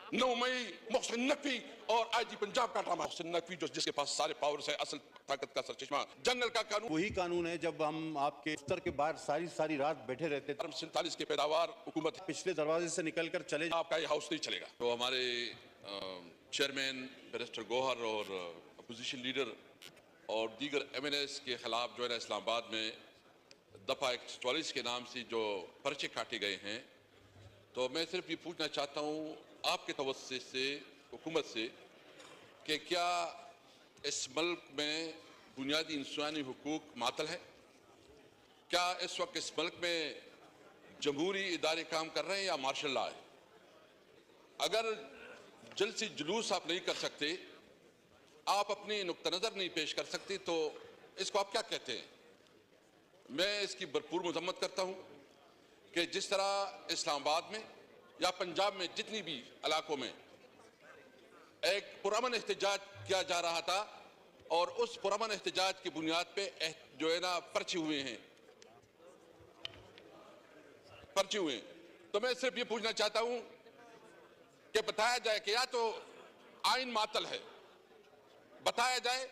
9 मई मोहसिन नकवी और आईजी पंजाब का ड्रामा। मोहसिन नकवी जो जिसके पास सारे पावर्स है, असल ताकत का सरचश्मा, जंगल का कानून। वही कानून है जब हम आपके दफ्तर के बाहर सारी रात बैठे रहते थे। 47 के पैदावार हुकूमत पिछले दरवाजे से निकलकर चले आपका ये हाउस नहीं चलेगा। तो हमारे चेयरमैन बैरिस्टर गौहर और अपोजिशन लीडर और दीगर MNAs के खिलाफ जो है ना इस्लामाबाद में दफा 144 के नाम से जो पर्चे काटे गए हैं, तो मैं सिर्फ ये पूछना चाहता हूँ आपके तवज्जो से हुकूमत से कि क्या इस मुल्क में बुनियादी इंसानी हुकूक मातल है? क्या इस वक्त इस मुल्क में जमहूरी इदारे काम कर रहे हैं या मार्शल लॉ है? अगर जलसी जुलूस आप नहीं कर सकते, आप अपनी नुक्ता नज़र नहीं पेश कर सकते, तो इसको आप क्या कहते हैं? मैं इसकी भरपूर मजम्मत करता हूँ कि जिस तरह इस्लामाबाद में या पंजाब में जितनी भी इलाकों में एक पुरअमन एहतजाज किया जा रहा था और उस पुरअमन एहतजाज की बुनियाद पे जो है ना पर्चे हुए हैं, तो मैं सिर्फ ये पूछना चाहता हूं कि बताया जाए कि या तो आइन मातल है, बताया जाए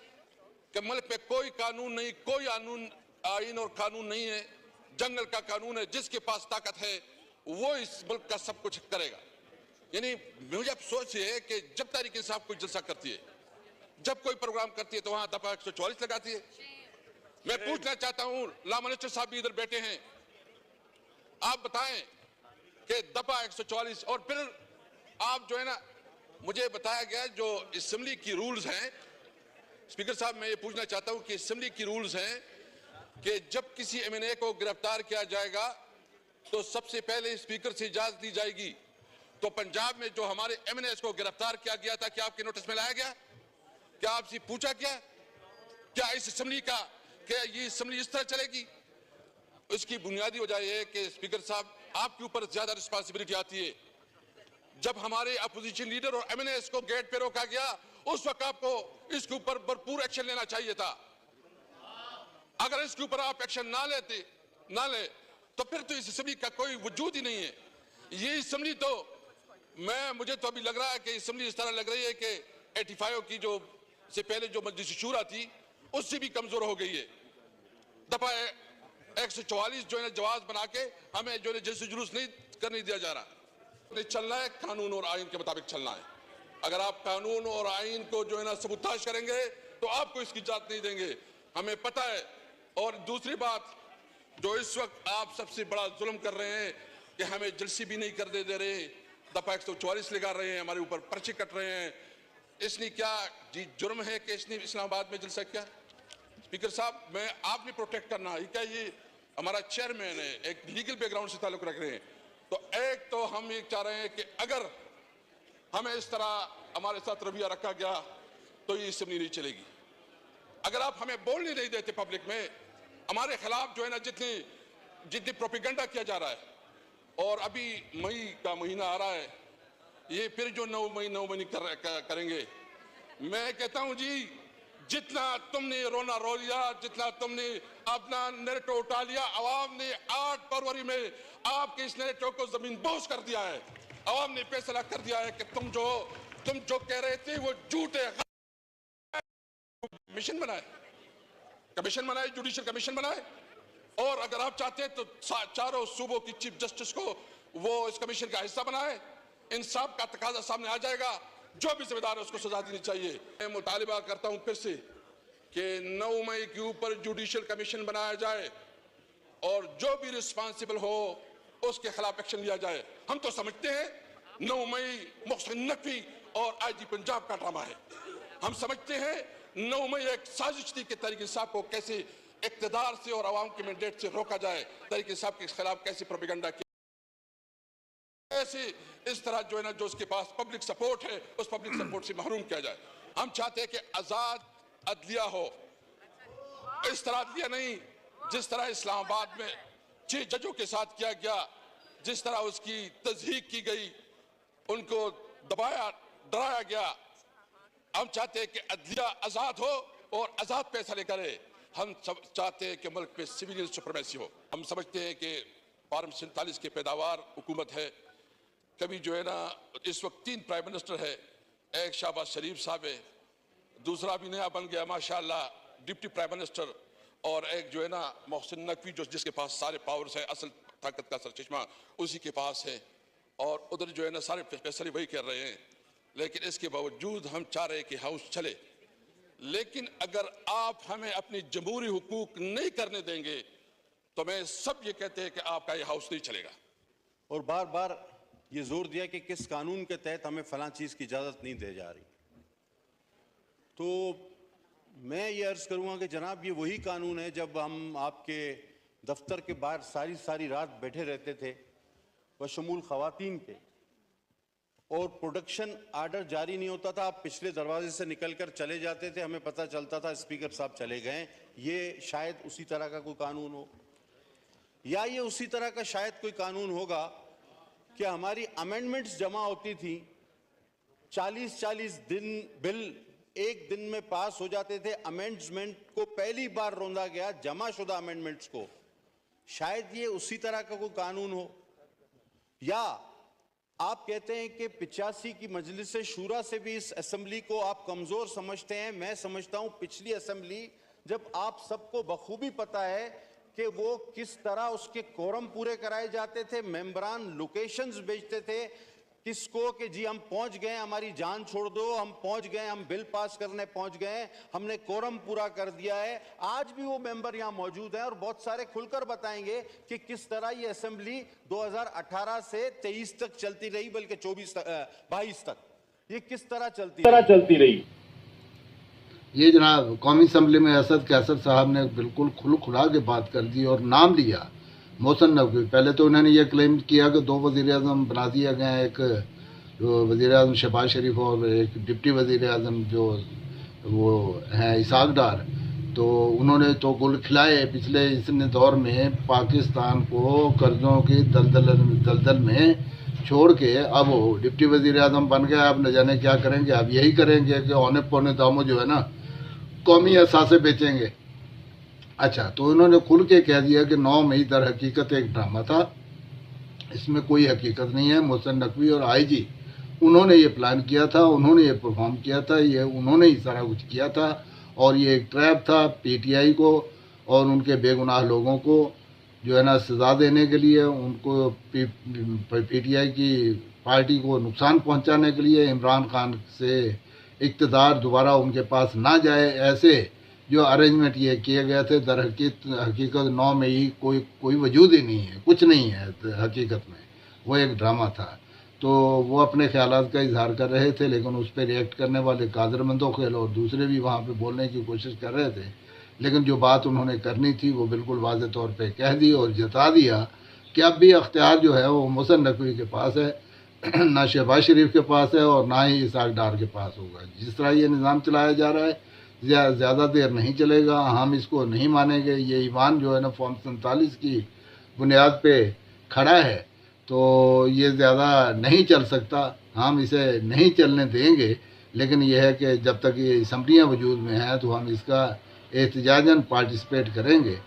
कि मुल्क में कोई कानून नहीं, कोई आइन और कानून नहीं है, जंगल का कानून है, जिसके पास ताकत है वो इस मुल्क का सब कुछ करेगा। यानी मुझे अफसोस ये है कि जब तहरीक इंसाफ कोई जलसा करती है, जब कोई प्रोग्राम करती है, तो वहां दफा 144 लगाती है। मैं पूछना चाहता हूं, लॉ मिनिस्टर साहब भी इधर बैठे हैं, आप बताएं कि दफा 144 और फिर आप जो है ना, मुझे बताया गया जो असेंबली की रूल्स हैं, स्पीकर साहब मैं ये पूछना चाहता हूं कि असेंबली की रूल्स हैं कि जब किसी MNA को गिरफ्तार किया जाएगा तो सबसे पहले स्पीकर से इजाजत दी जाएगी। तो पंजाब में जो हमारे MNAs को गिरफ्तार किया गया था, क्या आपके नोटिस में लाया गया? क्या आपसे पूछा गया? क्या इस असेंबली का, क्या ये असेंबली इस तरह चलेगी? इसकी बुनियादी वजह यह है कि स्पीकर साहब आपके ऊपर ज्यादा रिस्पांसिबिलिटी आती है। जब हमारे अपोजिशन लीडर और MNAs को गेट पे रोका गया, उस वक्त आपको इसके ऊपर भरपूर एक्शन लेना चाहिए था। अगर इसके ऊपर आप एक्शन ना ले तो फिर तो इस असेंबली का कोई वजूद ही नहीं है। ये असेंबली तो मुझे तो अभी लग रहा है कि असेंबली इस तरह लग रही है कि 85 की जो से पहले जो मजलिस शूरा थी उससे भी कमजोर हो गई है। दफा 144 जो है जवाब बना के हमें जो है जलसे जुलूस नहीं करने दिया जा रहा। चलना है कानून और आइन के मुताबिक चलना है। अगर आप कानून और आइन को जो है ना सबूताश करेंगे तो आपको इसकी इजाजत नहीं देंगे, हमें पता है। और दूसरी बात, जो इस वक्त आप सबसे बड़ा जुल्म कर रहे हैं कि हमें जलसी भी नहीं करने दे रहे, दफा 144 लगा रहे हैं, हमारे ऊपर पर्चे कट रहे हैं। इसने क्या जी जुर्म है कि इसने इस्लामाबाद में जलसा किया? स्पीकर साहब, मैं आपने प्रोटेक्ट करना है क्या? ये हमारा चेयरमैन है, एक लीगल बैकग्राउंड से ताल्लुक रख रहे हैं, तो एक तो हम ये चाह रहे हैं कि अगर हमें इस तरह हमारे साथ रवैया रखा गया तो ये असेंबली नहीं चलेगी। अगर आप हमें बोलने नहीं देते पब्लिक में, हमारे खिलाफ जो है ना जितनी प्रोपेगेंडा किया जा रहा है, और अभी मई का महीना आ रहा है, ये फिर जो 9 मई करेंगे। मैं कहता हूं जी, जितना तुमने रोना रो लिया, जितना तुमने अपना नैरेटिव उठा लिया, आवाम ने 8 फरवरी में आपके इस नैरेटिव को जमीन बोझ कर दिया है। आवाम ने फैसला कर दिया है कि तुम जो कह रहे थे वो झूठ है। कमीशन बनाए, जुडिशियल कमीशन बनाए, और अगर आप चाहते हैं तो चारों सूबों की चीफ जस्टिस को वो इस कमीशन का हिस्सा बनाए। इंसाफ का तकाजा सामने आ जाएगा, जो भी जिम्मेदार है उसको सजा देनी चाहिए। मैं मुतालिबा करता हूं फिर से कि 9 मई के ऊपर जुडिशियल कमीशन बनाया जाए और जो भी रिस्पांसिबल हो उसके खिलाफ एक्शन लिया जाए। हम तो समझते हैं 9 मई मोहसिन नकवी और आईजी पंजाब का ड्रामा है। हम समझते हैं 9 मई एक साजिश थी कि तहरीक इंसाफ को कैसे इक्तदार से और आवाम के मैंडेट से रोका जाए, तहरीक इंसाफ के खिलाफ कैसे प्रोपेगेंडा किया, ऐसे इस तरह जो है ना जो उसके पास पब्लिक सपोर्ट है उस पब्लिक सपोर्ट से महरूम किया जाए। हम चाहते हैं कि आजाद अदलिया हो, इस तरह अदलिया नहीं जिस तरह इस्लामाबाद में 6 जजों के साथ किया गया, जिस तरह उसकी तज़हीक की गई, उनको दबाया डराया गया। हम चाहते हैं कि अदलिया आजाद हो और आजाद फैसले करे। हम सब चाहते हैं कि मुल्क में सिविलियन सुप्रीमेसी हो। हम समझते हैं कि फॉर्म 47 की पैदावार हुकूमत है, कभी जो है ना इस वक्त 3 प्राइम मिनिस्टर है, एक शहबाज शरीफ साहब है, दूसरा भी नया बन गया माशाल्लाह डिप्टी प्राइम मिनिस्टर, और एक जो है ना मोहसिन नकवी जो जिसके पास सारे पावर्स है, असल ताकत का सरचश्मा उसी के पास है, और उधर जो है ना सारे फैसले वही कर रहे हैं। लेकिन इसके बावजूद हम चाह रहे हैं कि हाउस चले, लेकिन अगर आप हमें अपनी जमहूरी हुकूक नहीं करने देंगे तो मैं सब ये कहते हैं कि आपका ये हाउस नहीं चलेगा। और बार बार ये जोर दिया कि किस कानून के तहत हमें फलां चीज की इजाजत नहीं दी जा रही। तो मैं ये अर्ज करूंगा कि जनाब ये वही कानून है जब हम आपके दफ्तर के बाहर सारी सारी रात बैठे रहते थे बशमूल खवातीन के, और प्रोडक्शन आर्डर जारी नहीं होता था, आप पिछले दरवाजे से निकलकर चले जाते थे, हमें पता चलता था स्पीकर साहब चले गए। ये शायद उसी तरह का कोई कानून हो, या ये उसी तरह का शायद कोई कानून होगा कि हमारी अमेंडमेंट्स जमा होती थी, 40-40 दिन बिल एक दिन में पास हो जाते थे। अमेंडमेंट को पहली बार रोंदा गया, जमा शुदा अमेंडमेंट्स को, शायद ये उसी तरह का कोई कानून हो। या आप कहते हैं कि 85 की मजलिस शूरा से भी इस असेंबली को आप कमजोर समझते हैं। मैं समझता हूं पिछली असेंबली, जब आप सबको बखूबी पता है कि वो किस तरह उसके कोरम पूरे कराए जाते थे, मेंबरान लोकेशंस भेजते थे किसको कि जी हम पहुंच गए, हमारी जान छोड़ दो, हम पहुंच गए, हम बिल पास करने पहुंच गए, हमने कोरम पूरा कर दिया है। आज भी वो मेंबर यहां मौजूद हैं और बहुत सारे खुलकर बताएंगे कि किस तरह ये असेंबली 2018 से 23 तक चलती रही, बल्कि 22 तक ये किस तरह चलती रही। ये जनाब कौमी असम्बली में असद कैसर साहब ने बिल्कुल खुला के बात कर दी और नाम लिया मोहसिन नकवी। पहले तो उन्होंने ये क्लेम किया कि 2 वज़ीर-ए-आज़म बना दिया गया, एक वज़ीर-ए-आज़म शहबाज शरीफ और एक डिप्टी वज़ीर-ए-आज़म जो वो हैं इसाक डार। तो उन्होंने तो गुल खिलाए पिछले इस दौर में पाकिस्तान को कर्ज़ों की दलदल में छोड़ के, अब वो डिप्टी वज़ीर-ए-आज़म बन गया। अब न जाने क्या करेंगे, अब यही करेंगे कि औने पौने दामों जो है ना कौमी असासे बेचेंगे। अच्छा, तो उन्होंने खुल के कह दिया कि 9 मई दर हकीकत एक ड्रामा था, इसमें कोई हकीकत नहीं है। मोहसिन नकवी और आईजी उन्होंने ये प्लान किया था, उन्होंने ये परफॉर्म किया था, ये उन्होंने ही सारा कुछ किया था, और ये एक ट्रैप था पीटीआई को और उनके बेगुनाह लोगों को जो है ना सज़ा देने के लिए, उनको पीटीआई की पार्टी को नुकसान पहुंचाने के लिए, इमरान खान से इक़्तिदार दोबारा उनके पास ना जाए, ऐसे जो अरेंजमेंट ये किए गए थे। दर हकीकत 9 मई कोई वजूद ही नहीं है, कुछ नहीं है हकीकत में, वो एक ड्रामा था। तो वो अपने ख्यालात का इजहार कर रहे थे, लेकिन उस पर रिएक्ट करने वाले कादर मंदोखेल और दूसरे भी वहाँ पे बोलने की कोशिश कर रहे थे, लेकिन जो बात उन्होंने करनी थी वो बिल्कुल वाज़ेह तौर पे कह दी और जता दिया कि अब भी अख्तियार जो है वो मोहसिन नकवी के पास है, ना शहबाज शरीफ के पास है और ना ही इसाक डार के पास होगा। जिस तरह ये निज़ाम चलाया जा रहा है ज़्यादा देर नहीं चलेगा, हम इसको नहीं मानेंगे। ये ईमान जो है ना फॉर्म 47 की बुनियाद पे खड़ा है, तो ये ज़्यादा नहीं चल सकता, हम इसे नहीं चलने देंगे। लेकिन यह है कि जब तक ये असम्बलियाँ वजूद में हैं तो हम इसका एहतजाजन पार्टिसिपेट करेंगे।